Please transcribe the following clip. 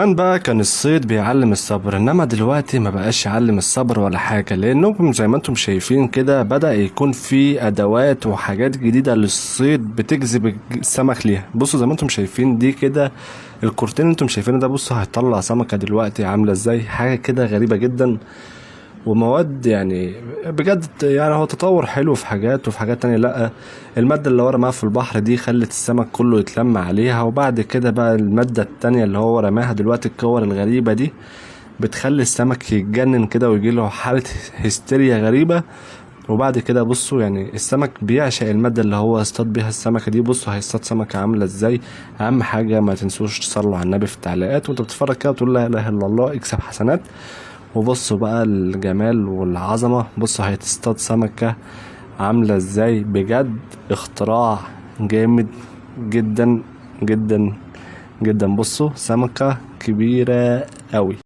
زمان بقى كان الصيد بيعلم الصبر، انما دلوقتي ما بقاش يعلم الصبر ولا حاجة، لانكم زي ما انتم شايفين كده بدأ يكون في ادوات وحاجات جديدة للصيد بتجذب السمك ليها. بصوا زي ما انتم شايفين دي كده الكورتين اللي انتم شايفينه ده، بصوا هيطلع سمكة دلوقتي عاملة ازاي، حاجة كده غريبة جدا. ومواد يعني بجد يعني هو تطور حلو في حاجات، وفي حاجات تانية لأ. المادة اللي هو رماها في البحر دي خلت السمك كله يتلم عليها، وبعد كده بقى المادة التانية اللي هو رماها دلوقتي الكور الغريبة دي بتخلي السمك يتجنن كده ويجيله حالة هستيريا غريبة. وبعد كده بصوا يعني السمك بيعشق المادة اللي هو اصطاد بيها السمكة دي. بصوا هيصطاد سمكة عاملة ازاي. اهم حاجة ما تنسوش تصلوا على النبي في التعليقات وانت بتتفرج كده وتقول لا اله الا الله اكسب حسنات. وبصوا بقى الجمال والعظمة، بصوا هيتصطاد سمكة عاملة ازاي، بجد اختراع جامد جدا جدا جدا. بصوا سمكة كبيرة قوي.